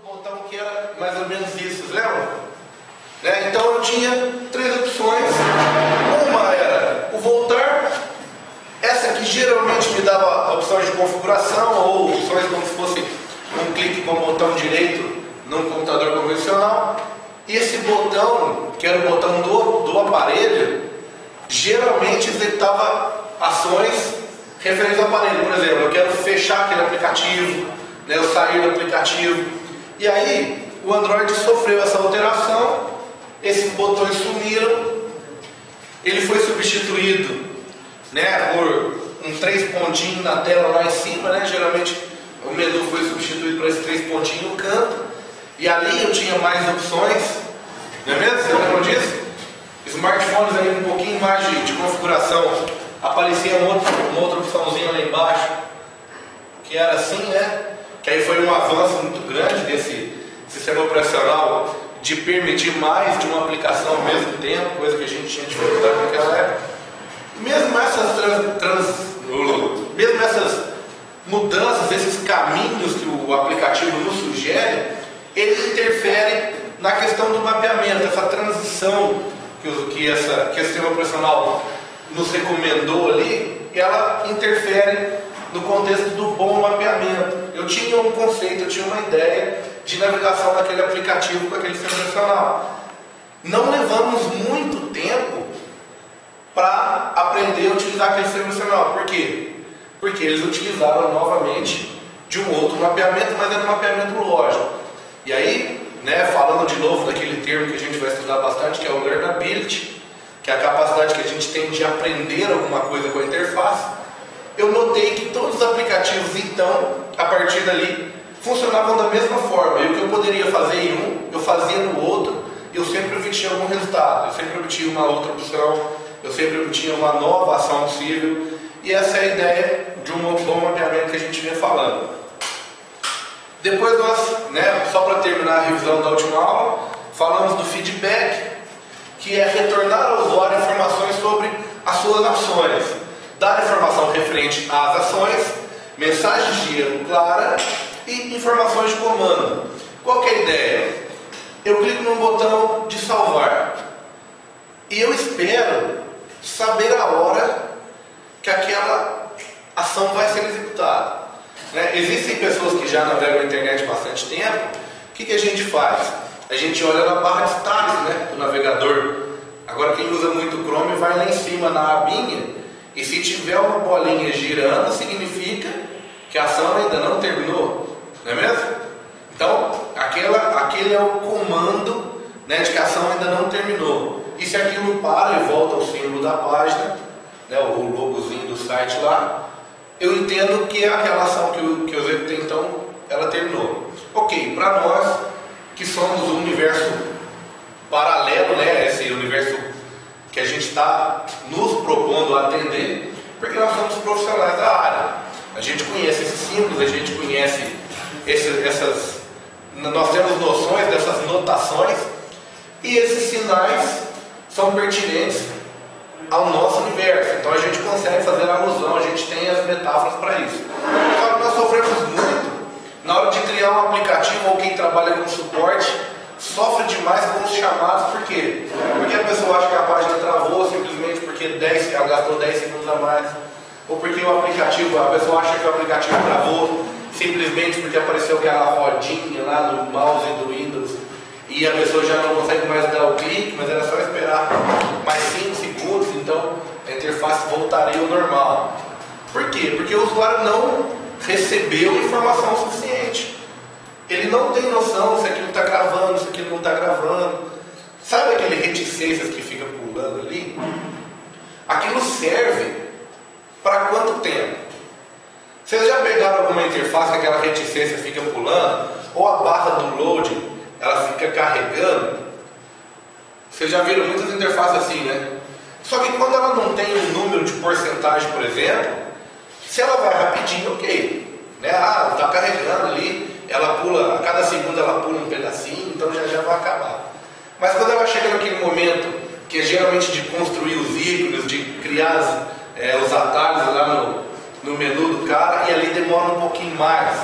botão que era mais ou menos isso, lembra? Né? Então eu tinha três opções. Uma era o voltar, essa aqui geralmente me dava opções de configuração ou opções como se fosse um clique com o botão direito num computador convencional. E esse botão, que era o botão do aparelho, geralmente executava ações referentes ao aparelho. Por exemplo, eu quero fechar aquele aplicativo, né, eu sair do aplicativo. E aí o Android sofreu essa alteração, esses botões sumiram, ele foi substituído, né, por três pontinhos na tela lá em cima, né? Geralmente o menu foi substituído por esses três pontinhos no canto, e ali eu tinha mais opções, não é mesmo? Você lembra disso? Smartphones aí um pouquinho mais de configuração, aparecia uma outra opçãozinha lá embaixo, que era assim, né? Que aí foi um avanço muito grande desse sistema operacional de permitir mais de uma aplicação ao mesmo tempo, coisa que a gente tinha dificuldade naquela época. Mesmo essas mudanças, esses caminhos que o aplicativo nos sugere, eles interferem na questão do mapeamento, essa transição que esse sistema operacional nos recomendou ali, ela interfere no contexto do bom mapeamento. Eu tinha um conceito, eu tinha uma ideia de navegação daquele aplicativo com aquele sistema operacional. Não levamos muito tempo para aprender a utilizar aquele sistema operacional. Por quê? Porque eles utilizaram novamente de um outro mapeamento, mas era um mapeamento lógico. E aí, né, falando de novo daquele termo que a gente vai estudar bastante, que é o learnability, que é a capacidade que a gente tem de aprender alguma coisa com a interface, eu notei que todos os aplicativos, então, a partir dali, funcionavam da mesma forma. E o que eu poderia fazer em um, eu fazia no outro, e eu sempre obtinha algum resultado, eu sempre obtinha uma outra opção, eu sempre obtinha uma nova ação possível. E essa é a ideia de um bom mapeamento que a gente vem falando. Depois nós, né, só para terminar a revisão da última aula, falamos do feedback, que é retornar ao usuário informações sobre as suas ações, dar informação referente às ações, mensagens de erro clara e informações de comando. Qual que é a ideia? Eu clico no botão de salvar e eu espero saber a hora que aquela ação vai ser executada. Né? Existem pessoas que já navegam na internet há bastante tempo. O que a gente faz? A gente olha na barra de status, né, do navegador. Agora quem usa muito o Chrome vai lá em cima na abinha, e se tiver uma bolinha girando, significa que a ação ainda não terminou, não é mesmo? Então, aquele é o comando, né, de que a ação ainda não terminou. E se aquilo para e volta ao símbolo da página, né, o logozinho do site lá, eu entendo que aquela ação que eu executei, então, ela terminou. Ok, para nós que somos um universo paralelo, né, esse universo que a gente está nos propondo a atender, porque nós somos profissionais da área. A gente conhece esses símbolos, a gente conhece nós temos noções dessas notações, e esses sinais são pertinentes ao nosso universo. Então a gente consegue fazer alusão, a gente tem as metáforas para isso. Só que nós sofremos muito na hora de criar um aplicativo, ou quem trabalha com suporte sofre demais com os chamados. Por quê? Porque a pessoa acha que a página travou simplesmente porque ela gastou 10 segundos a mais, ou porque a pessoa acha que o aplicativo travou simplesmente porque apareceu aquela rodinha lá no mouse do Windows e a pessoa já não consegue mais dar o clique, mas era só esperar mais 5 segundos, então a interface voltaria ao normal. Por quê? Porque o usuário não recebeu informação suficiente. Ele não tem noção se aquilo está gravando, se aquilo não está gravando. Sabe aquele reticências que fica pulando ali? Aquilo serve para quanto tempo? Vocês já pegaram alguma interface que aquela reticência fica pulando? Ou a barra do loading, ela fica carregando? Vocês já viram muitas interfaces assim, né? Só que quando ela não tem um número de porcentagem, por exemplo, se ela vai rapidinho, ok, né? Ah, está carregando ali, ela pula, a cada segundo ela pula um pedacinho, então já vai acabar. Mas quando ela chega naquele momento, que é geralmente de construir os ícones, de criar os atalhos lá no menu do cara, e ali demora um pouquinho mais.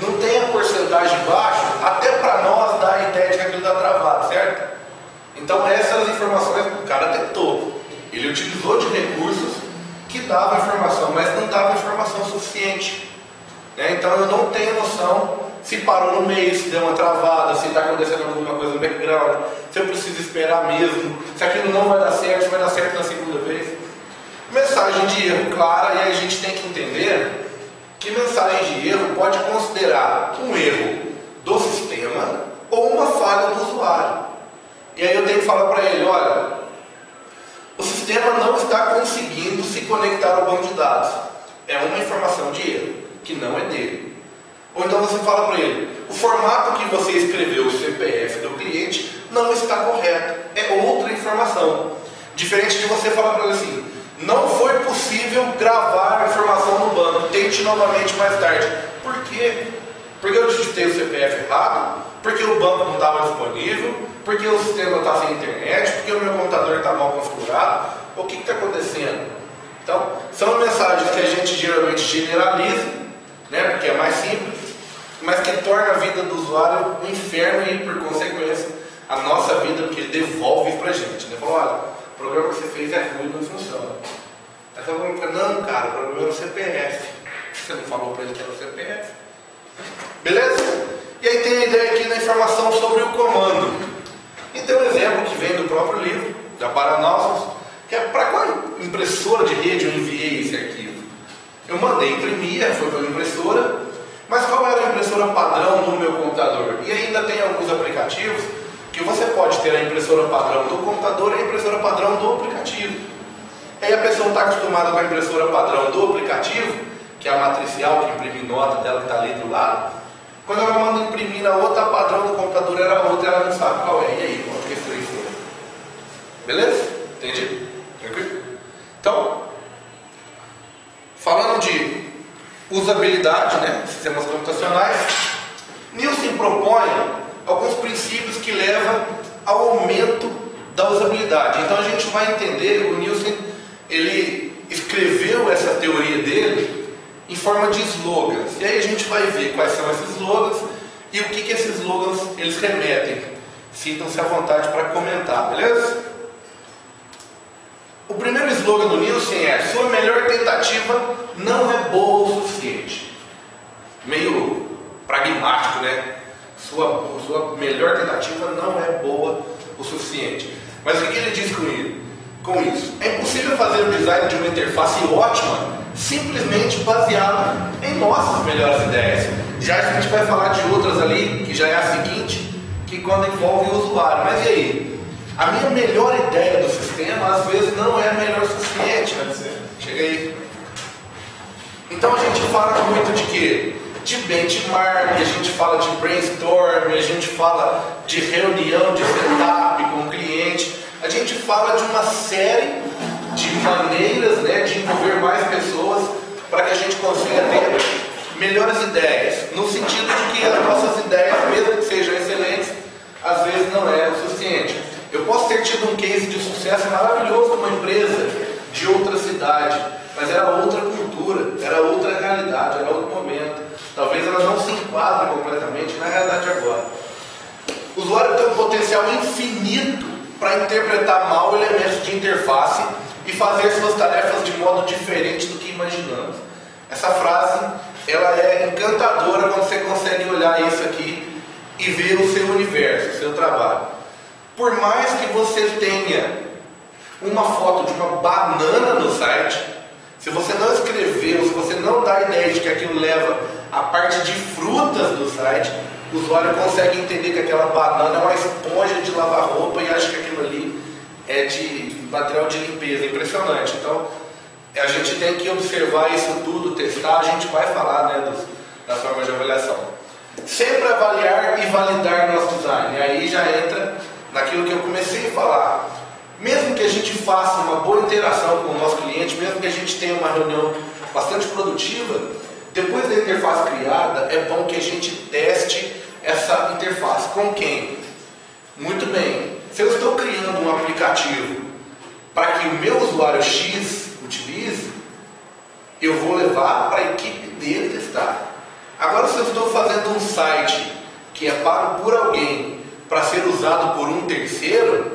não tem a porcentagem baixa, até para nós dá a ideia de que aquilo está travado, certo? Então essas informações o cara tentou. Ele utilizou de recursos que davam informação, mas não dava informação suficiente. Né? Então eu não tenho noção se parou no meio, se deu uma travada, se está acontecendo alguma coisa no background, se eu preciso esperar mesmo, se aquilo não vai dar certo, se vai dar certo na segunda vez. Mensagem de erro clara, e aí a gente tem que entender que mensagem de erro pode considerar um erro do sistema ou uma falha do usuário. E aí eu tenho que falar para ele, olha, o sistema não está conseguindo se conectar ao banco de dados. É uma informação de erro, que não é dele. Ou então você fala para ele, o formato que você escreveu o CPF do cliente não está correto. É outra informação. Diferente de você falar para ele assim, não foi possível gravar a informação no banco, tente novamente mais tarde. Por quê? Porque eu digitei o CPF errado? Porque o banco não estava disponível? Porque o sistema está sem internet? Porque o meu computador está mal configurado? O que está acontecendo? Então, são mensagens que a gente geralmente generaliza, né, porque é mais simples, mas que torna a vida do usuário um inferno e, por consequência, a nossa vida, porque ele devolve isso para a gente. Né? Fala, olha, o programa que você fez é ruim, não funciona. Aí você fala, não, cara, o problema era o CPF. Você não falou para ele que era o CPF. Beleza? E aí tem a ideia aqui na informação sobre o comando. E tem um exemplo que vem do próprio livro, da Paranáuticos, que é para qual impressora de rede eu enviei esse arquivo. Eu mandei imprimir, foi pela impressora, mas qual era a impressora padrão no meu computador? E ainda tem alguns aplicativos que você pode ter a impressora padrão do computador e a impressora padrão do aplicativo. Aí a pessoa está acostumada com a impressora padrão do aplicativo, que é a matricial, que imprime nota dela que está ali do lado. Quando ela manda imprimir na outra, a padrão do computador era outra, ela não sabe qual é. E aí, qual que é esse trem? Beleza? Entendi? Tranquilo? Então, falando de usabilidade, né, sistemas computacionais, Nielsen propõe alguns princípios que levam ao aumento da usabilidade. Então a gente vai entender, o Nielsen, ele escreveu essa teoria dele em forma de slogans. E aí a gente vai ver quais são esses slogans e o que esses slogans eles remetem. Sintam-se à vontade para comentar, beleza? O primeiro slogan do Nielsen é: sua melhor tentativa não é boa o suficiente. Meio pragmático, né? Sua melhor tentativa não é boa o suficiente. Mas o que ele diz com isso? É impossível fazer o design de uma interface ótima simplesmente baseado em nossas melhores ideias. Já a gente vai falar de outras ali, que já é a seguinte, que quando envolve o usuário. Mas e aí? A minha melhor ideia do sistema, às vezes, não é a melhor o suficiente. Chega aí. Então a gente fala muito de quê? De benchmark, a gente fala de brainstorm, a gente fala de reunião de setup com o cliente. A gente fala de uma série de maneiras, né, de envolver mais pessoas para que a gente consiga ter melhores ideias. No sentido de que as nossas ideias, mesmo que sejam excelentes, às vezes não é o suficiente. Eu posso ter tido um case de sucesso maravilhoso com uma empresa de outra cidade, mas era outra cultura, era outra realidade, era outro momento. Talvez ela não se enquadre completamente na realidade agora. O usuário tem um potencial infinito para interpretar mal elementos de interface e fazer suas tarefas de modo diferente do que imaginamos. Essa frase, ela é encantadora quando você consegue olhar isso aqui e ver o seu universo, o seu trabalho. Por mais que você tenha uma foto de uma banana no site, se você não escreveu, se você não dá a ideia de que aquilo leva a parte de frutas do site, o usuário consegue entender que aquela banana é uma esponja de lavar roupa e acha que aquilo ali é de material de limpeza. Impressionante. Então, a gente tem que observar isso tudo, testar. A gente vai falar, né, das formas de avaliação. Sempre avaliar e validar nosso design. E aí já entra naquilo que eu comecei a falar. Mesmo que a gente faça uma boa interação com o nosso cliente, mesmo que a gente tenha uma reunião bastante produtiva, depois da interface criada, é bom que a gente teste essa interface. Com quem? Muito bem. Se eu estou criando um aplicativo para que o meu usuário X utilize, eu vou levar para a equipe dele testar. Agora, se eu estou fazendo um site que é pago por alguém para ser usado por um terceiro,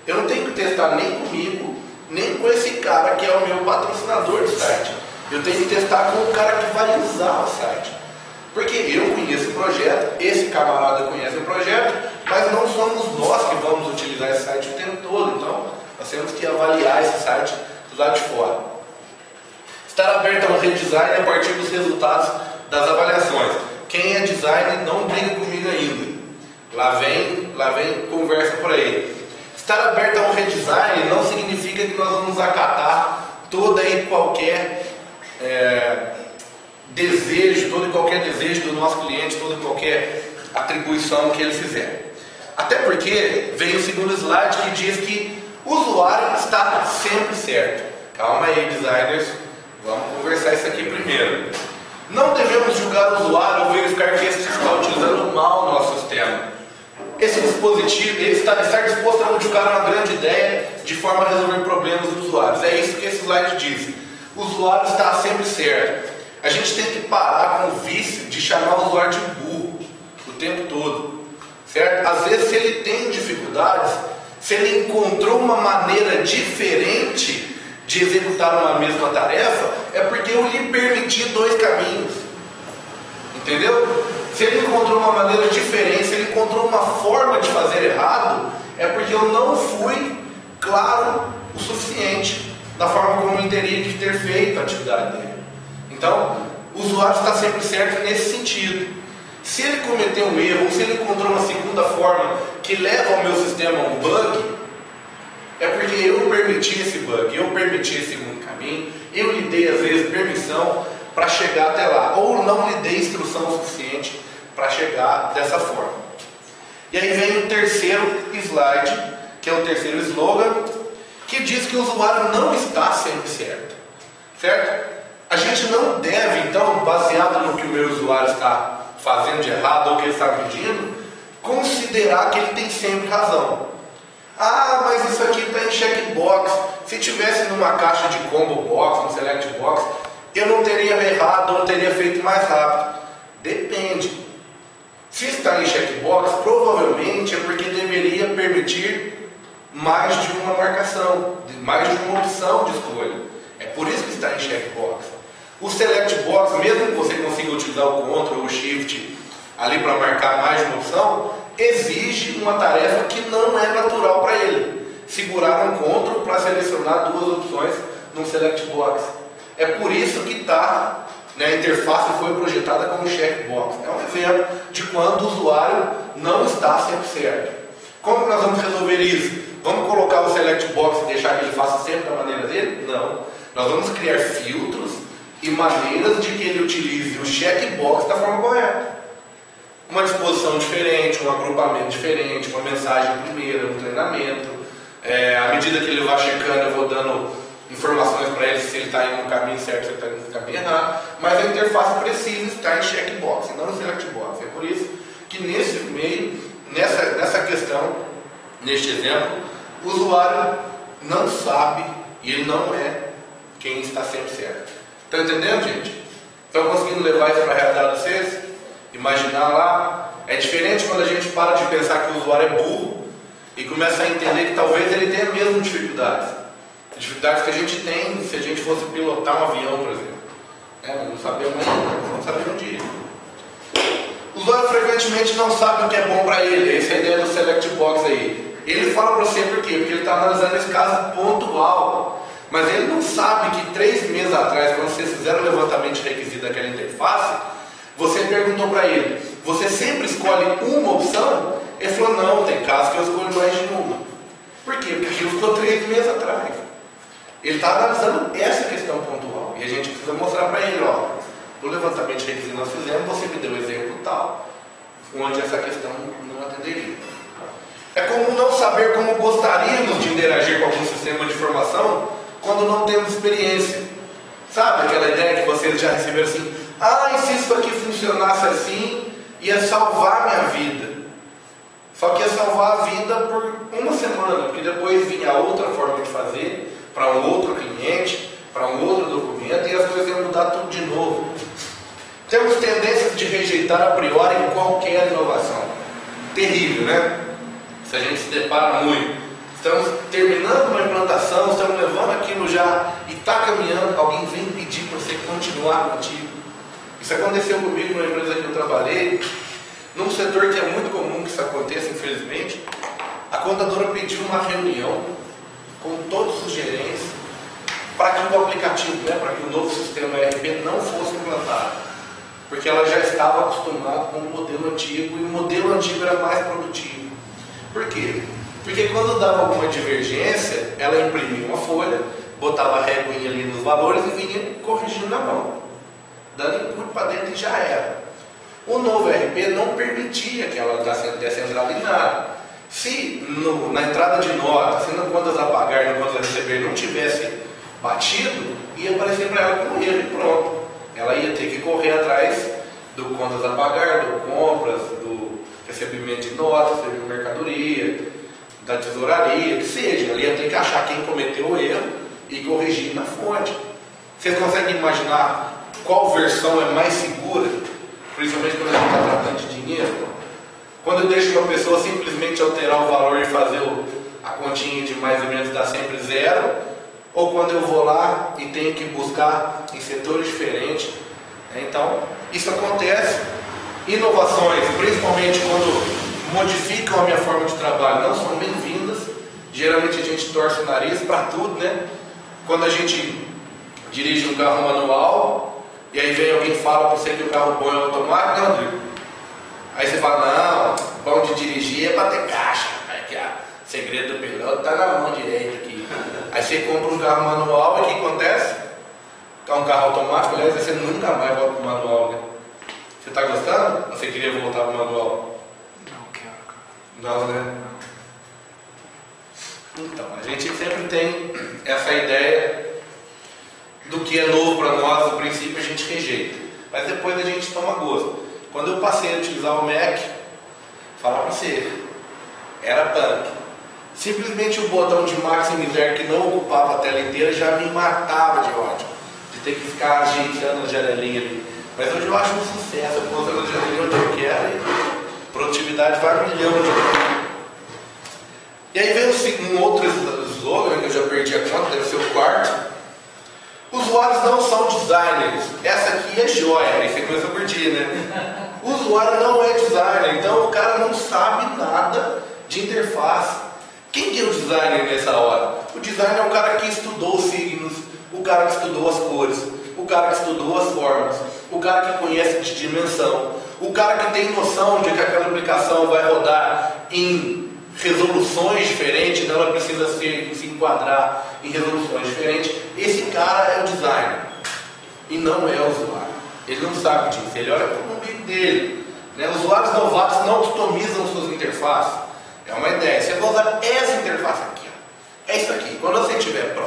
eu não tenho que testar nem comigo, nem com esse cara que é o meu patrocinador do site. Eu tenho que testar com o cara que vai usar o site. Porque eu conheço o projeto, esse camarada conhece o projeto, mas não somos nós que vamos utilizar esse site o tempo todo. Então, nós temos que avaliar esse site do lado de fora. Estar aberto a um redesign a partir dos resultados das avaliações. Quem é designer não briga comigo ainda. Lá vem conversa por aí. Estar aberto a um redesign não significa que nós vamos acatar toda e qualquer desejo, todo e qualquer desejo do nosso cliente, toda e qualquer atribuição que ele fizer. Até porque vem o segundo slide que diz que o usuário está sempre certo. Calma aí, designers, vamos conversar isso aqui primeiro. Não devemos julgar o usuário ou verificar que este está utilizando mal o nosso sistema. Esse dispositivo, ele está disposto a modificar uma grande ideia de forma a resolver problemas dos usuários. É isso que esse slide diz. O usuário está sempre certo. A gente tem que parar com o vício de chamar o usuário de burro o tempo todo, certo? Às vezes, se ele tem dificuldades, se ele encontrou uma maneira diferente de executar uma mesma tarefa, é porque eu lhe permiti dois caminhos, entendeu? Se ele encontrou uma maneira diferente, se ele encontrou uma forma de fazer errado, é porque eu não fui claro o suficiente da forma como ele teria que ter feito a atividade dele. Então, o usuário está sempre certo nesse sentido. Se ele cometeu um erro, ou se ele encontrou uma segunda forma que leva ao meu sistema a um bug, é porque eu permiti esse bug, eu permiti esse segundo caminho, eu lhe dei às vezes permissão para chegar até lá, ou não lhe dei instrução suficiente para chegar dessa forma. E aí vem o terceiro slide, que é o terceiro slogan, que diz que o usuário não está sempre certo, certo? A gente não deve, então, baseado no que o meu usuário está fazendo de errado ou o que ele está pedindo, considerar que ele tem sempre razão. Ah, mas isso aqui está em checkbox. Se tivesse numa caixa de combo box, no select box, eu não teria errado ou teria feito mais rápido. Depende. Se está em checkbox, provavelmente é porque deveria permitir mais de uma marcação, mais de uma opção de escolha. É por isso que está em checkbox. O select box, mesmo que você consiga utilizar o Ctrl ou o Shift ali para marcar mais de uma opção, exige uma tarefa que não é natural para ele. Segurar um Ctrl para selecionar duas opções no select box. É por isso que a interface foi projetada como checkbox. É um exemplo de quando o usuário não está sempre certo. Como nós vamos resolver isso? Vamos colocar o select box e deixar que ele faça sempre da maneira dele? Não. Nós vamos criar filtros e maneiras de que ele utilize o checkbox da forma correta. Uma disposição diferente, um agrupamento diferente, uma mensagem primeira, um treinamento. À medida que ele vai checando, eu vou dando informações para ele se ele está indo no caminho certo, se ele está indo no caminho errado. Mas a interface precisa estar em checkbox, e não no select box. É por isso que nesse meio, nessa questão, neste exemplo, o usuário não sabe e ele não é quem está sempre certo. Estão entendendo, gente? Estão conseguindo levar isso para a realidade de vocês? Imaginar lá? É diferente quando a gente para de pensar que o usuário é burro e começa a entender que talvez ele tenha mesmo dificuldades. Dificuldades que a gente tem se a gente fosse pilotar um avião, por exemplo. Mas não sabemos ainda, vamos saber um dia. O usuário frequentemente não sabe o que é bom para ele. Essa é a ideia do select box aí. Ele fala para você por quê? Porque ele está analisando esse caso pontual. Mas ele não sabe que 3 meses atrás, quando vocês fizeram o levantamento de requisito daquela interface, você perguntou para ele, você sempre escolhe uma opção? Ele falou, não, tem casos que eu escolho mais de uma. Por quê? Porque aquilo ficou 3 meses atrás. Ele está analisando essa questão pontual. E a gente precisa mostrar para ele, ó, no levantamento de requisito que nós fizemos, você me deu um exemplo tal, onde essa questão não atenderia. É comum não saber como gostaríamos de interagir com algum sistema de informação quando não temos experiência. Sabe aquela ideia que vocês já receberam assim, e se isso aqui funcionasse assim, ia salvar minha vida. Só que ia salvar a vida por uma semana, porque depois vinha outra forma de fazer, para um outro cliente, para um outro documento, e as coisas iam mudar tudo de novo. Temos tendência de rejeitar a priori qualquer inovação. Terrível, né? Se a gente se depara muito. Estamos terminando uma implantação, estamos levando aquilo já e está caminhando, alguém vem pedir para você continuar contigo. Isso aconteceu comigo numa empresa que eu trabalhei, num setor que é muito comum que isso aconteça, infelizmente. A contadora pediu uma reunião com todos os gerentes para que o aplicativo, para que o novo sistema ERP não fosse implantado, porque ela já estava acostumada com o modelo antigo e o modelo antigo era mais produtivo. Por quê? Porque quando dava alguma divergência, ela imprimia uma folha, botava a réguinha ali nos valores e vinha corrigindo na mão, dando input para dentro e já era. O novo ERP não permitia que ela descentralizasse nada. Se na entrada de nota, se no contas a pagar e no contas a receber não tivesse batido, ia aparecer para ela com erro e pronto. Ela ia ter que correr atrás do contas a pagar, do compras, do recebimento de notas, recebimento de mercadoria, da tesouraria, que seja. Ela ia ter que achar quem cometeu o erro e corrigir na fonte. Vocês conseguem imaginar qual versão é mais segura? Principalmente quando a gente está tratando de dinheiro. Quando eu deixo uma pessoa simplesmente alterar o valor e fazer a continha de mais ou menos dar sempre zero, ou quando eu vou lá e tenho que buscar em setores diferentes. Então, isso acontece. Inovações, principalmente quando modificam a minha forma de trabalho, não são bem-vindas. Geralmente a gente torce o nariz para tudo, né? Quando a gente dirige um carro manual, e aí vem alguém e fala para você que o carro bom é automático, não, Rodrigo? Aí você fala, não, bom de dirigir é bater caixa, que o segredo do piloto está na mão direita aqui. Aí você compra um carro manual e o que acontece? É um carro automático, aliás, você nunca mais volta para o manual, né? Você está gostando? Você queria voltar para o manual? Não quero, cara. Não, né? Então, a gente sempre tem essa ideia do que é novo para nós, no princípio a gente rejeita, mas depois a gente toma gosto. Quando eu passei a utilizar o Mac, falar para você, era punk. Simplesmente o botão de maximizar que não ocupava a tela inteira já me matava de ódio, de ter que ficar ajeitando a janelinha ali. Mas hoje eu acho um sucesso, eu posso usar a janelinha onde eu quero e produtividade vai um milhão de vezes. E aí veio um outro slogan que eu já perdi a conta, deve ser o quarto. Usuários não são designers. Essa aqui é joia, aí você começa a curtir, né? O usuário não é designer, então o cara não sabe nada de interface. Quem que é o designer nessa hora? O designer é o cara que estudou os signos, o cara que estudou as cores, o cara que estudou as formas, o cara que conhece de dimensão, o cara que tem noção de que aquela aplicação vai rodar em resoluções diferentes, então ela precisa se enquadrar em resoluções diferentes. Esse cara é o designer e não é o usuário. Ele não sabe disso, ele olha para o umbigo dele, né? Usuários novatos não customizam suas interfaces. É uma ideia, você vai usar essa interface aqui, ó. É isso aqui. Quando você tiver pro,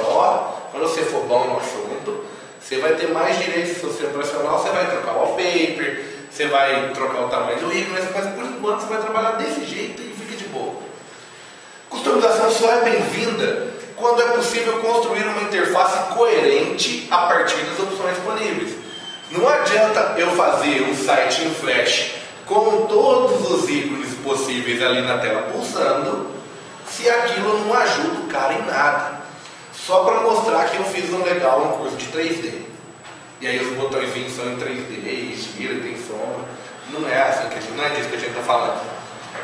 quando você for bom no assunto, você vai ter mais direitos do seu sistema operacional, você vai trocar o wallpaper, você vai trocar o tamanho do ícone, mas por enquanto você vai trabalhar desse jeito e fica de boa. Customização só é bem-vinda quando é possível construir uma interface coerente a partir das opções disponíveis. Não adianta eu fazer um site em Flash com todos os ícones possíveis ali na tela pulsando, se aquilo não ajuda o cara em nada. Só para mostrar que eu fiz um curso de 3D. E aí os botõezinhos são em 3D, gira, tem sombra. Não é assim não é disso que a gente está falando.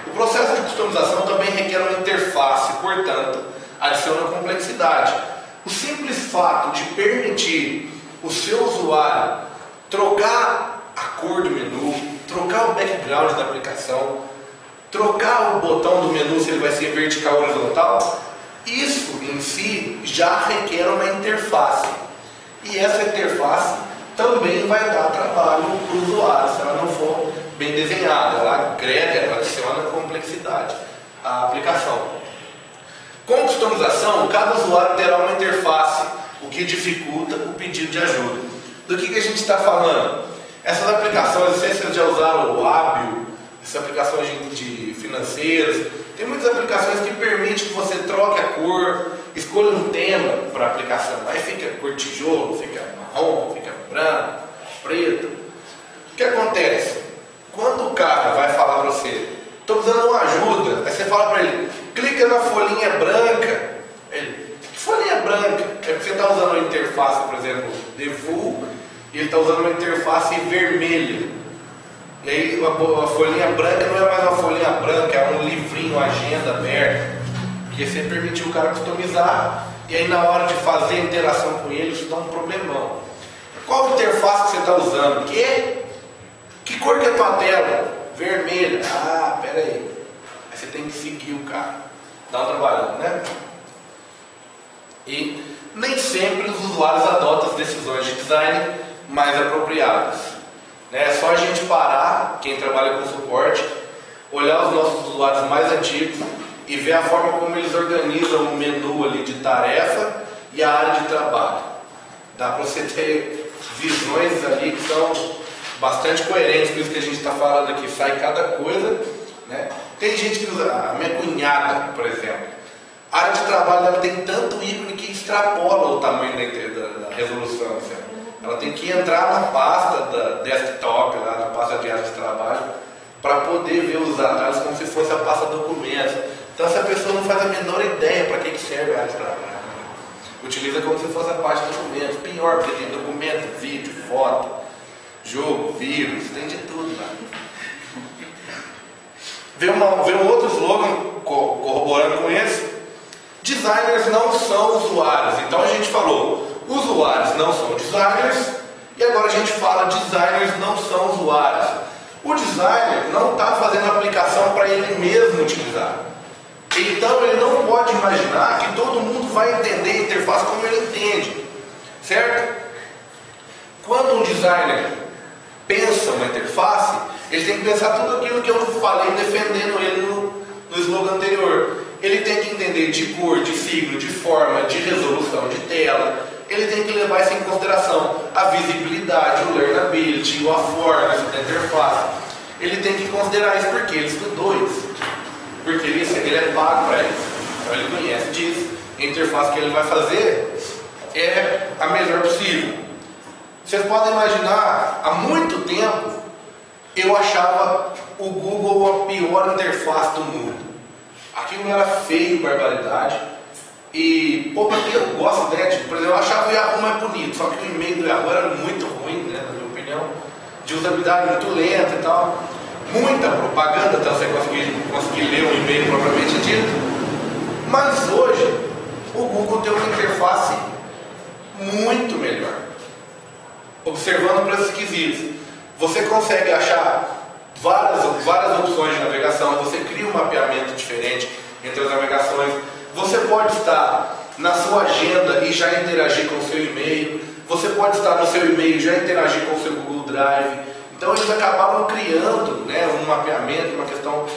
O processo de customização também requer uma interface, portanto, adiciona complexidade. O simples fato de permitir o seu usuário trocar a cor do menu, trocar o background da aplicação, trocar o botão do menu se ele vai ser vertical ou horizontal, isso em si já requer uma interface. E essa interface também vai dar trabalho para o usuário, se ela não for bem desenhada. Ela agrega, ela adiciona complexidade à aplicação. Com customização, cada usuário terá uma interface, o que dificulta o pedido de ajuda. Do que a gente está falando? Essas aplicações, não sei se vocês já usaram o Hábil, essas aplicações de financeiras, tem muitas aplicações que permitem que você troque a cor, escolha um tema para a aplicação. Aí fica cor tijolo, fica marrom, fica branco, preto. acontece? Quando o cara vai falar para você, estou precisando de uma ajuda, aí você fala para ele, clica na folhinha branca. Ele, que folhinha branca? É porque você está usando uma interface, por exemplo, default, e ele está usando uma interface vermelha. E aí a folhinha branca não é mais uma folhinha branca, é um livrinho, uma agenda aberta. Porque você permitiu o cara customizar, e aí na hora de fazer a interação com ele, isso dá um problemão. Qual interface que você está usando? Que cor que é a tua tela? Vermelha. Ah, pera aí. Aí você tem que seguir o cara. Dá um trabalho, né? E nem sempre os usuários adotam as decisões de design mais apropriadas. É só a gente parar, quem trabalha com suporte, olhar os nossos usuários mais antigos e ver a forma como eles organizam o menu ali de tarefa e a área de trabalho. Dá para você ter visões ali que são bastante coerentes com isso que a gente está falando aqui. Sai cada coisa, né? Tem gente que usa, a minha cunhada, por exemplo, a área de trabalho dela tem tanto ícone que extrapola o tamanho da resolução, certo? Ela tem que entrar na pasta da desktop, lá na pasta de área de trabalho, para poder ver os atalhos como se fosse a pasta documentos. Então essa pessoa não faz a menor ideia para que serve a área de trabalho. Utiliza como se fosse a parte de documentos. Pior, porque tem documento, vídeo, foto, jogo, vírus, tem de tudo lá. Vê um outro slogan corroborando com esse. Designers não são usuários. Então a gente falou, usuários não são designers, e agora a gente fala designers não são usuários. O designer não está fazendo a aplicação para ele mesmo utilizar. Então ele não pode imaginar que todo mundo vai entender a interface como ele entende. Certo? Quando um designer pensa uma interface, ele tem que pensar tudo aquilo que eu falei defendendo ele no slogan anterior. Ele tem que entender de cor, de signo, de forma, de resolução de tela. Ele tem que levar isso em consideração, a visibilidade, o learnability, o affordancy da interface. Ele tem que considerar isso porque ele estudou isso. Porque ele é pago para isso. Então ele conhece disso. A interface que ele vai fazer é a melhor possível. Vocês podem imaginar, há muito tempo eu achava o Google a pior interface do mundo. Aquilo era feio, barbaridade. E, pô, eu gosto, né? Por exemplo, eu achava o Yahoo mais bonito, só que o e-mail do Yahoo era muito ruim, né, na minha opinião, de usabilidade muito lenta e tal. Muita propaganda até você conseguir ler um e-mail propriamente dito. Mas hoje, o Google tem uma interface muito melhor. Observando para esses quesitos, você consegue achar várias opções de navegação, você cria um mapeamento diferente entre as navegações. Você pode estar na sua agenda e já interagir com o seu e-mail. Você pode estar no seu e-mail e já interagir com o seu Google Drive. Então eles acabavam criando, né, um mapeamento, uma questão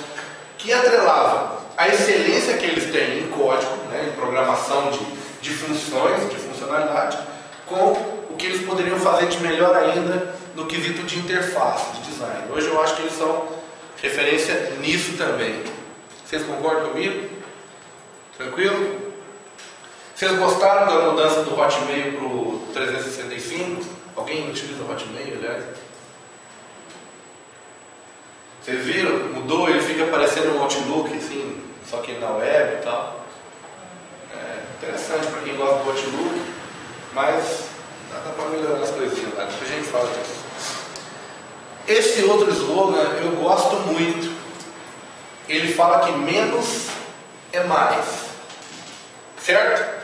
que atrelava a excelência que eles têm em código, né, em programação de funções, de funcionalidade, com o que eles poderiam fazer de melhor ainda no quesito de interface, de design. Hoje eu acho que eles são referência nisso também. Vocês concordam comigo? Tranquilo? Vocês gostaram da mudança do Hotmail para o 365? Alguém utiliza o Hotmail, aliás? Vocês viram? Mudou, ele fica parecendo um Outlook, assim, só que na web e tal. É interessante para quem gosta do Outlook, mas dá para melhorar as coisinhas lá, depois a gente fala disso. Esse outro slogan eu gosto muito. Ele fala que menos é mais. Certo?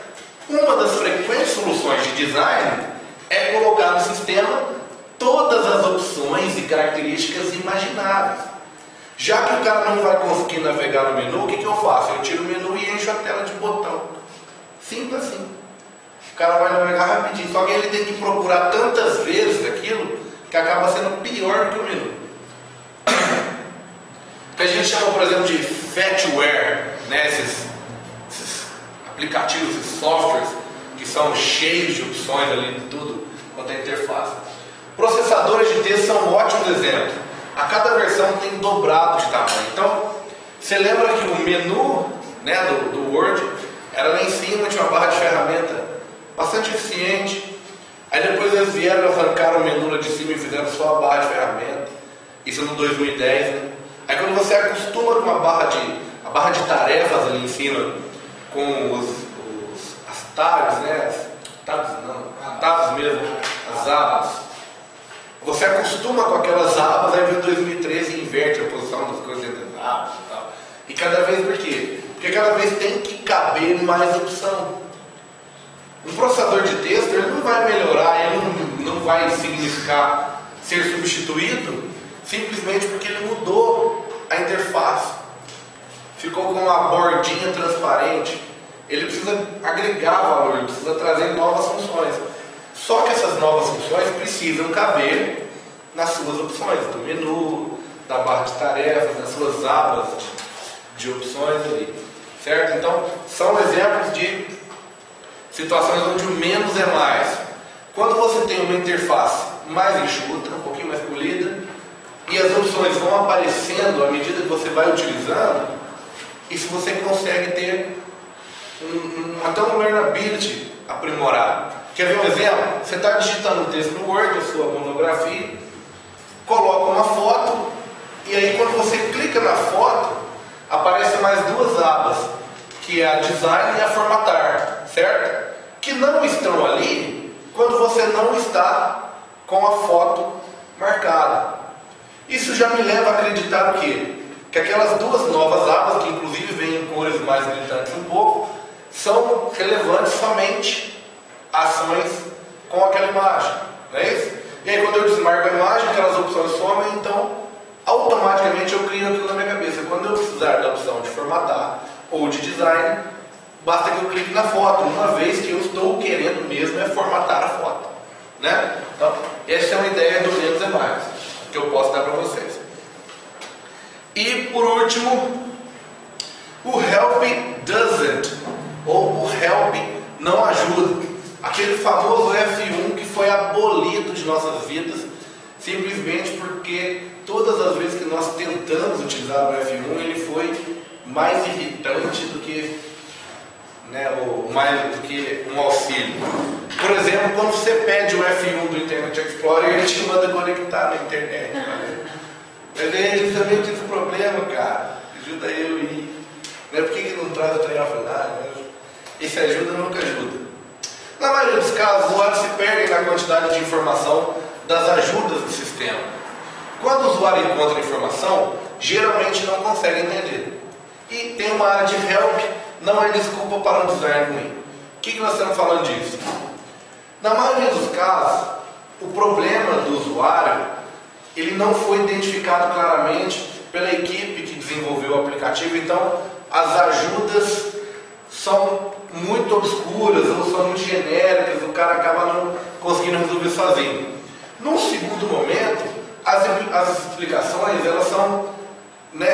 Uma das frequentes soluções de design é colocar no sistema todas as opções e características imagináveis. Já que o cara não vai conseguir navegar no menu, o que eu faço? Eu tiro o menu e encho a tela de botão. Simples assim. O cara vai navegar rapidinho. Só que ele tem que procurar tantas vezes aquilo que acaba sendo pior do que o menu. Que a gente chama, por exemplo, de fatware, né? Esses aplicativos, esses softwares que são cheios de opções ali de tudo quanto é interface. Processadores de texto são ótimos exemplos. A cada versão tem dobrado de tamanho. Então, você lembra que o menu, né, do Word era lá em cima, tinha uma barra de ferramenta bastante eficiente. Aí depois eles vieram, arrancaram o menu lá de cima e fizeram só a barra de ferramenta. Isso no 2010, né? Aí quando você acostuma com a barra de tarefas ali em cima, com as tabs, né? Tabs mesmo, as abas. Você acostuma com aquelas abas, aí vem 2013 e inverte a posição das coisas dentro das abas e tal. E cada vez por quê? Porque cada vez tem que caber mais opção. Um processador de texto ele não vai melhorar, ele não vai significar ser substituído simplesmente porque ele mudou a interface. Ficou com uma bordinha transparente. Ele precisa agregar valor, ele precisa trazer novas funções. Só que essas novas funções precisam caber nas suas opções, do menu, da barra de tarefas, nas suas abas de opções ali, certo? Então, são exemplos de situações onde o menos é mais. Quando você tem uma interface mais enxuta, um pouquinho mais polida, e as opções vão aparecendo à medida que você vai utilizando, isso você consegue ter até um learnability aprimorado. Quer ver um exemplo? Você está digitando um texto no Word, a sua monografia, coloca uma foto, e aí quando você clica na foto, aparecem mais duas abas, que é a Design e a Formatar, certo? Que não estão ali quando você não está com a foto marcada. Isso já me leva a acreditar o quê? Que aquelas duas novas abas, que inclusive vêm em cores mais gritantes um pouco, são relevantes somente ações com aquela imagem, não é isso? E aí quando eu desmarco a imagem, aquelas opções somem, então automaticamente eu crio aquilo na minha cabeça. Quando eu precisar da opção de formatar ou de design, basta que eu clique na foto, uma vez que eu estou querendo mesmo é formatar a foto, né? Então, essa é uma ideia do menos é mais, que eu posso dar para vocês. E por último, o help doesn't, ou o help não ajuda. Aquele famoso F1 que foi abolido de nossas vidas, simplesmente porque todas as vezes que nós tentamos utilizar o F1, ele foi mais irritante do que, mais do que um auxílio. Por exemplo, quando você pede o F1 do Internet Explorer, ele te manda conectar na internet. Mas é justamente esse problema, cara. Ajuda eu aí. Por que não traz o trem offline? Esse ajuda nunca ajuda. Na maioria dos casos, os usuários se perdem na quantidade de informação das ajudas do sistema. Quando o usuário encontra informação, geralmente não consegue entender. E tem uma área de help, não é desculpa para um design ruim. O que nós estamos falando disso? Na maioria dos casos, o problema do usuário, ele não foi identificado claramente pela equipe que desenvolveu o aplicativo, então as ajudas são muito obscuras ou são muito genéricas, o cara acaba não conseguindo resolver sozinho. Num segundo momento, as explicações elas são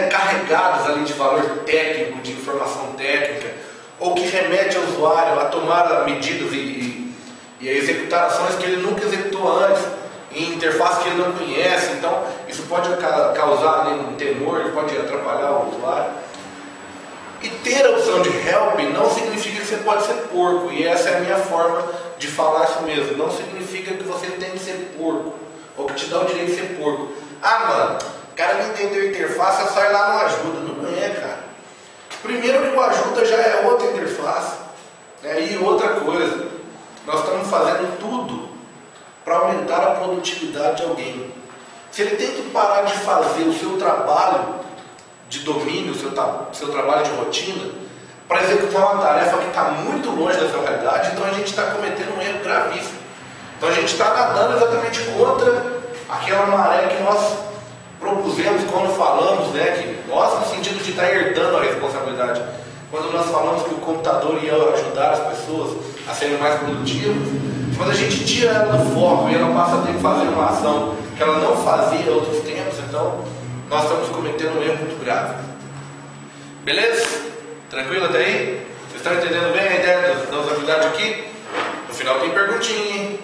carregadas ali de valor técnico, de informação técnica, ou que remete ao usuário a tomar medidas e a executar ações que ele nunca executou antes, em interface que ele não conhece. Então isso pode causar um temor, pode atrapalhar o usuário. E ter a opção de help não significa que você pode ser porco, e essa é a minha forma de falar isso mesmo. Não significa que você tem que ser porco, ou que te dá o direito de ser porco. Ah, mano, o cara não entendeu a interface, eu saio lá no ajuda. Não é, cara. Primeiro que o ajuda já é outra interface, e outra coisa, nós estamos fazendo tudo para aumentar a produtividade de alguém. Se ele tem que parar de fazer o seu trabalho de domínio, o seu trabalho de rotina, para executar uma tarefa que está muito longe da sua realidade, então a gente está cometendo um erro gravíssimo. Então a gente está nadando exatamente contra aquela maré que nós propusemos quando falamos, que nós, no sentido de estar herdando a responsabilidade, quando nós falamos que o computador ia ajudar as pessoas a serem mais produtivas, quando a gente tira ela do foco e ela passa a ter que fazer uma ação que ela não fazia em outros tempos, então nós estamos cometendo um erro muito grave. Beleza? Tranquilo até aí? Vocês estão entendendo bem a ideia da usabilidade aqui? No final tem perguntinha, hein?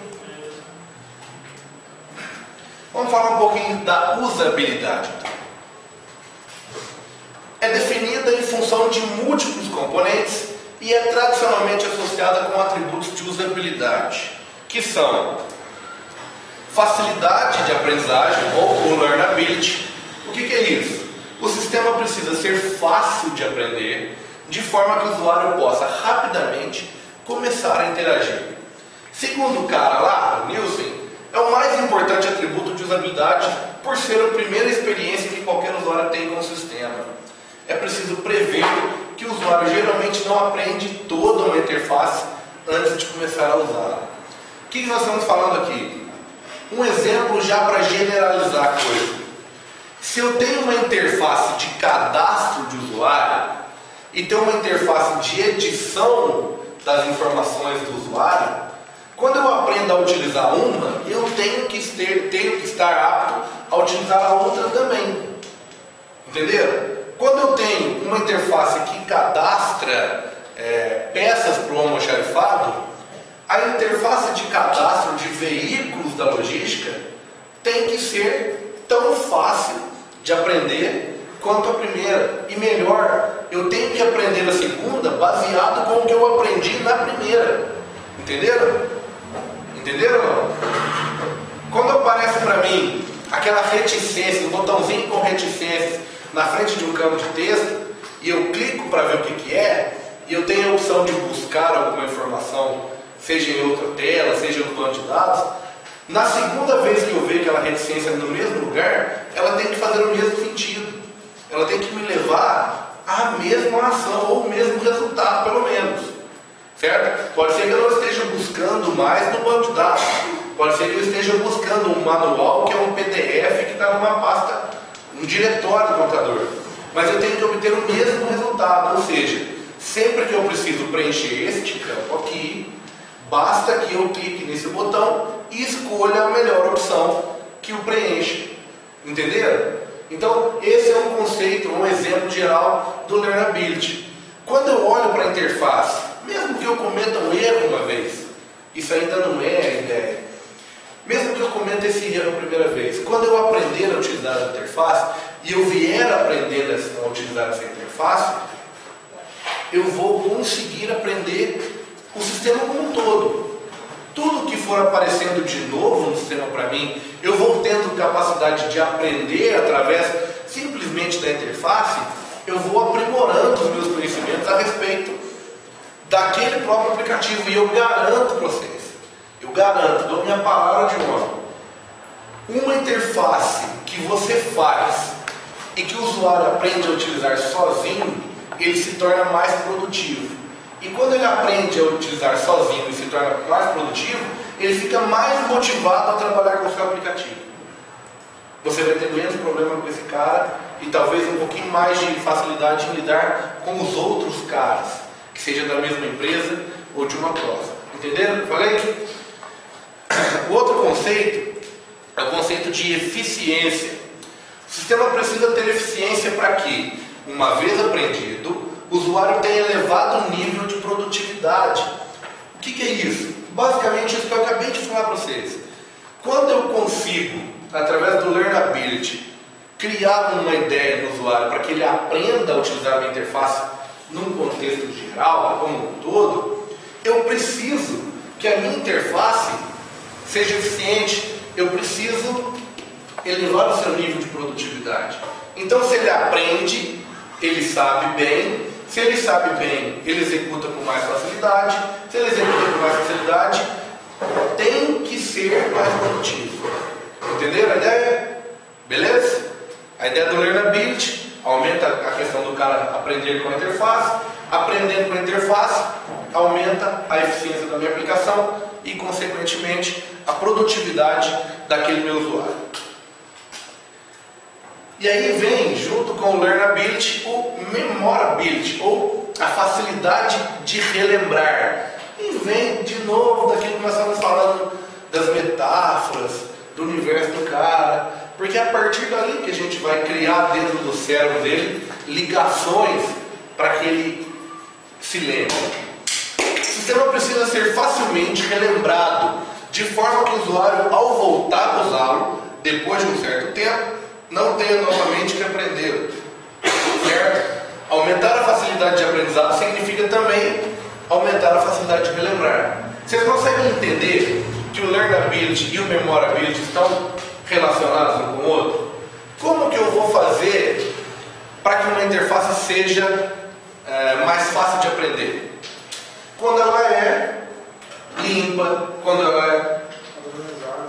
Vamos falar um pouquinho da usabilidade. É definida em função de múltiplos componentes e é tradicionalmente associada com atributos de usabilidade, que são Facilidade de aprendizagem ou learnability. O que é isso? O sistema precisa ser fácil de aprender, de forma que o usuário possa rapidamente começar a interagir. Segundo o cara lá, o Nielsen, é o mais importante atributo de usabilidade por ser a primeira experiência que qualquer usuário tem com o sistema. É preciso prever que o usuário geralmente não aprende toda uma interface antes de começar a usá-la. O que nós estamos falando aqui? Um exemplo já para generalizar a coisa. Se eu tenho uma interface de cadastro de usuário e tenho uma interface de edição das informações do usuário, quando eu aprendo a utilizar uma, eu tenho que estar apto a utilizar a outra também. Entenderam? Quando eu tenho uma interface que cadastra peças para o almoxarifado, a interface de cadastro de veículos da logística tem que ser tão fácil de aprender quanto a primeira. E melhor, eu tenho que aprender a segunda baseado com o que eu aprendi na primeira. Entenderam? Entenderam? Quando aparece para mim aquela reticência, um botãozinho com reticências na frente de um campo de texto, e eu clico para ver o que é, e eu tenho a opção de buscar alguma informação, seja em outra tela, seja no banco de dados, na segunda vez que eu ver aquela reticência no mesmo lugar, ela tem que fazer o mesmo sentido. Ela tem que me levar à mesma ação, ou o mesmo resultado, pelo menos. Certo? Pode ser que eu não esteja buscando mais no banco de dados. Pode ser que eu esteja buscando um manual, que é um PDF que está numa pasta, um diretório do computador. Mas eu tenho que obter o mesmo resultado. Ou seja, sempre que eu preciso preencher este campo aqui, basta que eu clique nesse botão e escolha a melhor opção que o preencha. Entenderam? Então, esse é um conceito, um exemplo geral do learnability. Quando eu olho para a interface, mesmo que eu cometa um erro uma vez, isso ainda não é a ideia. Mesmo que eu cometa esse erro a primeira vez, quando eu aprender a utilizar a interface e eu vier aprender a utilizar essa interface, eu vou conseguir aprender o sistema como um todo. Tudo que for aparecendo de novo no sistema para mim, eu vou tendo capacidade de aprender através simplesmente da interface, eu vou aprimorando os meus conhecimentos a respeito daquele próprio aplicativo. E eu garanto para vocês, eu garanto, dou minha palavra de honra, uma interface que você faz e que o usuário aprende a utilizar sozinho, ele se torna mais produtivo. E quando ele aprende a utilizar sozinho e se torna mais produtivo, ele fica mais motivado a trabalhar com o seu aplicativo. Você vai ter menos problema com esse cara e talvez um pouquinho mais de facilidade em lidar com os outros caras, que seja da mesma empresa ou de uma próxima. Entenderam o que eu falei? O outro conceito é o conceito de eficiência. O sistema precisa ter eficiência para que, uma vez aprendido, o usuário tem elevado nível de produtividade. O que é isso? Basicamente isso que eu acabei de falar para vocês. Quando eu consigo, através do learnability, criar uma ideia no usuário para que ele aprenda a utilizar a minha interface num contexto geral, como um todo, eu preciso que a minha interface seja eficiente, eu preciso elevar o seu nível de produtividade. Então, se ele aprende, ele sabe bem. Se ele sabe bem, ele executa com mais facilidade. Se ele executa com mais facilidade, tem que ser mais produtivo. Entenderam a ideia? Beleza? A ideia do learnability aumenta a questão do cara aprender com a interface. Aprendendo com a interface, aumenta a eficiência da minha aplicação e, consequentemente, a produtividade daquele meu usuário. E aí vem, junto com o learnability, o memorability, ou a facilidade de relembrar. E vem de novo daquilo que nós estamos falando, das metáforas, do universo do cara, porque é a partir dali que a gente vai criar dentro do cérebro dele ligações para que ele se lembre. O sistema precisa ser facilmente relembrado, de forma que o usuário, ao voltar a usá-lo, depois de um certo tempo, não tenha novamente que aprender. Certo? Aumentar a facilidade de aprendizado significa também aumentar a facilidade de relembrar. Vocês conseguem entender que que o Learnability e o Memorability estão relacionados um com o outro? Como que eu vou fazer para que uma interface seja mais fácil de aprender? Quando ela é limpa, quando ela é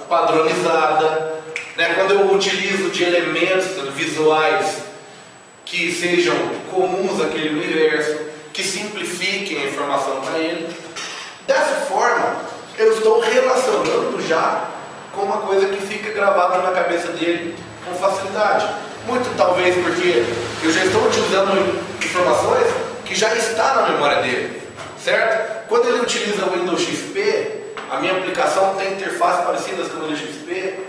padronizada, né? Quando eu utilizo de elementos visuais que sejam comuns àquele universo, que simplifiquem a informação para ele. Dessa forma, eu estou relacionando já com uma coisa que fica gravada na cabeça dele com facilidade. Muito talvez porque eu já estou utilizando informações que já está na memória dele, certo? Quando ele utiliza o Windows XP, a minha aplicação tem interface parecida com o Windows XP.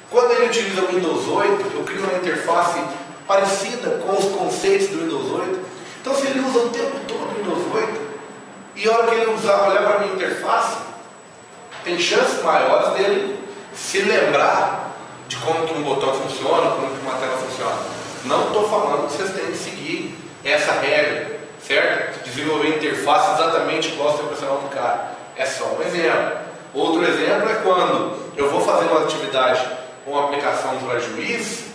Quando ele utiliza o Windows 8, eu crio uma interface parecida com os conceitos do Windows 8. Então, se ele usa o tempo todo o Windows 8, e a hora que ele olhar para a minha interface, tem chances maiores dele se lembrar de como que um botão funciona, como que uma tela funciona. Não estou falando que vocês têm que seguir essa regra, certo? Desenvolver interface exatamente igual ao seu profissional do cara. É só um exemplo. Outro exemplo é quando eu vou fazer uma atividade com uma aplicação para juiz,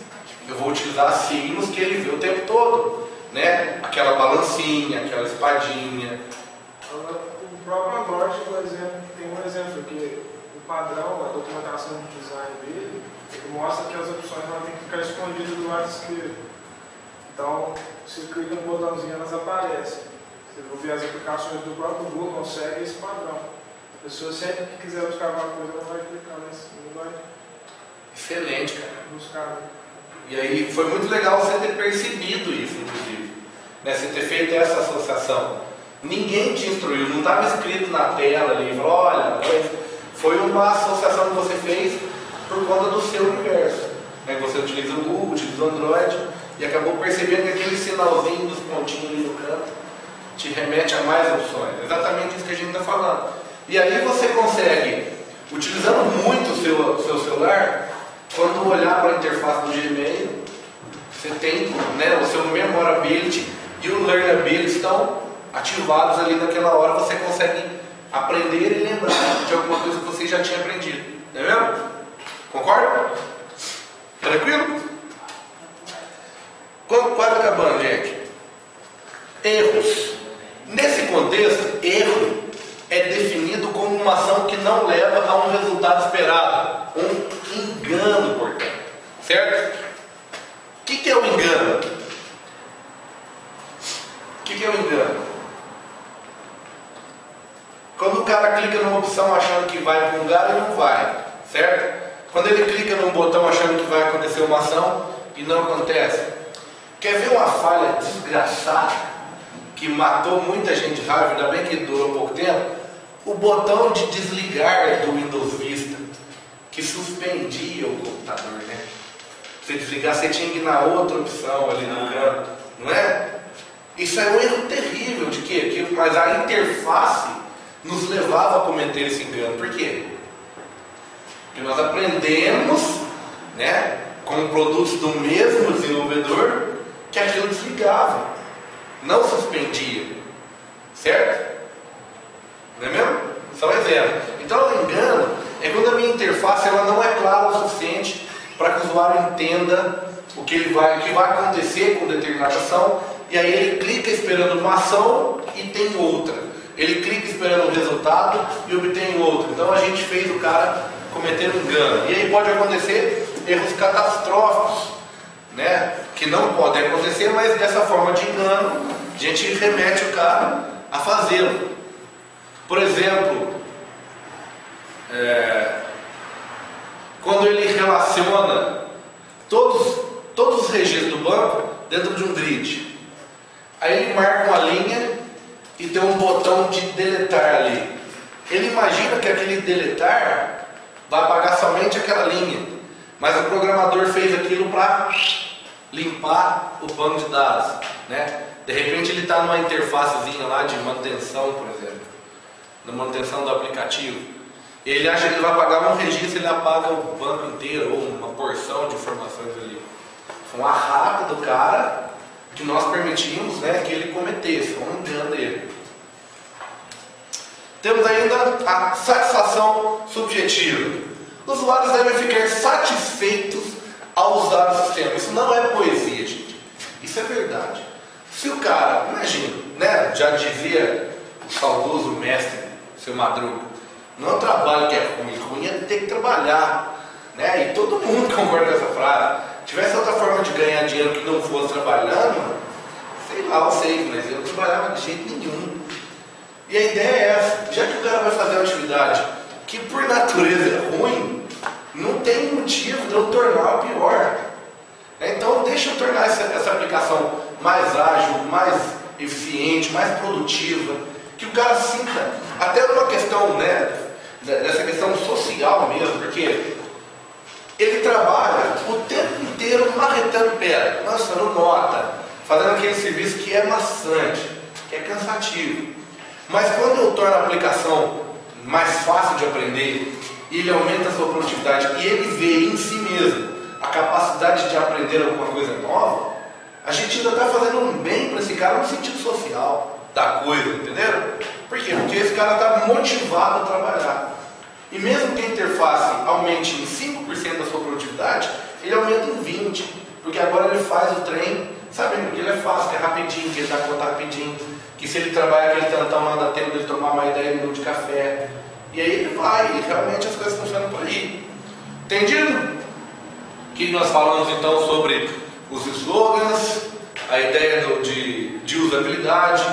eu vou utilizar signos que ele vê o tempo todo, né? Aquela balancinha, aquela espadinha. O próprio Android, por exemplo, tem um exemplo que o padrão, a documentação de design dele, ele mostra que as opções não têm que ficar escondidas do lado esquerdo. Então, se clica no botãozinho, elas aparecem. Se eu ver as aplicações do próprio Google, segue esse padrão. A pessoa sempre que quiser buscar alguma coisa, ela vai clicar nesse, vai. Excelente, cara. Buscar. E aí foi muito legal você ter percebido isso, inclusive, né? Você ter feito essa associação. Ninguém te instruiu, não estava escrito na tela ali, falou, olha, foi uma associação que você fez por conta do seu universo, né? Você utiliza o Google, utiliza o Android e acabou percebendo que aquele sinalzinho dos pontinhos ali no canto te remete a mais opções. Exatamente isso que a gente está falando. E aí você consegue, utilizando muito o seu celular, quando olhar para a interface do Gmail, você tem, né, o seu Memorability e o Learnability estão ativados ali naquela hora, você consegue aprender e lembrar de alguma coisa que você já tinha aprendido. Não é mesmo? Concorda? Tranquilo? Quase acabando, gente. Erros. Nesse contexto, erro é definido como uma ação que não leva a um resultado esperado. Um engano, portanto. Certo? O que é o engano? O que é o engano? Quando o cara clica numa opção achando que vai para um lugar, ele não vai. Certo? Quando ele clica num botão achando que vai acontecer uma ação e não acontece. Quer ver uma falha desgraçada que matou muita gente de raiva, ainda bem que durou pouco tempo? O botão de desligar do Windows Vista, que suspendia o computador, né? Você desligar, você tinha que ir na outra opção ali no canto, não é? Isso é um erro terrível de quê? Mas a interface nos levava a cometer esse engano. Por quê? Porque nós aprendemos, né, com produtos do mesmo desenvolvedor, que aquilo desligava, não suspendia, certo? Não é mesmo? Só um exemplo. Então o engano é quando a minha interface ela não é clara o suficiente para que o usuário entenda o que vai acontecer com determinada ação, e aí ele clica esperando uma ação e tem outra. Ele clica esperando um resultado e obtém outro. Então a gente fez o cara cometer um engano. E aí pode acontecer erros catastróficos, né? Que não podem acontecer, mas dessa forma de engano a gente remete o cara a fazê-lo. Por exemplo, quando ele relaciona todos os registros do banco dentro de um grid, aí ele marca uma linha e tem um botão de deletar ali. Ele imagina que aquele deletar vai apagar somente aquela linha, mas o programador fez aquilo para limpar o banco de dados, né? De repente ele está numa interfacezinha lá de manutenção, por exemplo, na manutenção do aplicativo. Ele acha que ele vai apagar um registro, ele apaga o banco inteiro ou uma porção de informações ali. Foi uma rata do cara que nós permitimos, né, que ele cometesse, um engano dele. Temos ainda a satisfação subjetiva. Os usuários devem ficar satisfeitos ao usar o sistema. Isso não é poesia, gente. Isso é verdade. Se o cara, imagina, né, já dizia o saudoso mestre, seu Madruga, não é um trabalho que é ruim, ruim é ter que trabalhar, né? E todo mundo concorda com essa frase. Se tivesse outra forma de ganhar dinheiro que não fosse trabalhando, sei lá, eu sei, mas eu não trabalhava de jeito nenhum. E a ideia é essa, já que o cara vai fazer uma atividade que por natureza é ruim, não tem motivo de eu tornar pior. Então deixa eu tornar essa aplicação mais ágil, mais eficiente, mais produtiva, que o cara sinta, até numa questão, né, dessa questão social mesmo, porque ele trabalha o tempo inteiro marretando pedra, lançando nota, fazendo aquele serviço que é maçante, que é cansativo. Mas quando eu torno a aplicação mais fácil de aprender, e ele aumenta a sua produtividade, e ele vê em si mesmo a capacidade de aprender alguma coisa nova, a gente ainda está fazendo um bem para esse cara no sentido social da coisa, entenderam? Por quê? Porque esse cara está motivado a trabalhar. E mesmo que a interface aumente em 5% da sua produtividade, ele aumenta em 20%, porque agora ele faz o trem sabendo que ele é fácil, que é rapidinho, que ele dá conta rapidinho, que se ele trabalha aquele tantão, não dá tempo de tomar mais 10 minutos de café. E aí ele vai, e realmente as coisas funcionam por aí. Entendido? Que nós falamos então sobre os slogans, a ideia de usabilidade.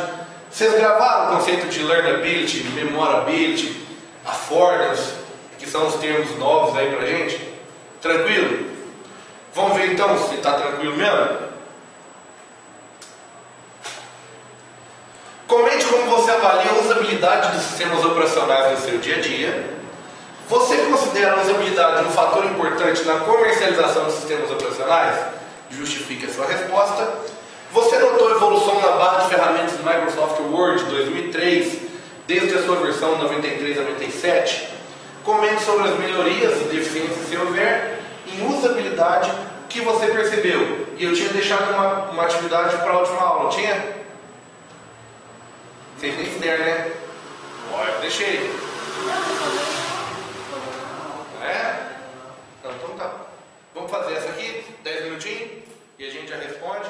Vocês gravaram o conceito de learnability, memorability, affordance, que são os termos novos aí pra gente? Tranquilo? Vamos ver então se está tranquilo mesmo? Comente como você avalia a usabilidade dos sistemas operacionais no seu dia a dia. Você considera a usabilidade um fator importante na comercialização dos sistemas operacionais? Justifique a sua resposta. Você notou evolução na barra de ferramentas do Microsoft Word 2003, desde a sua versão 93 a 97? Comente sobre as melhorias e deficiências, se houver, em usabilidade que você percebeu. E eu tinha deixado uma atividade para a última aula, tinha? Vocês nem fizeram, né? Olha, eu deixei. É? Então tá. Vamos fazer essa aqui, 10 minutinhos, e a gente já responde.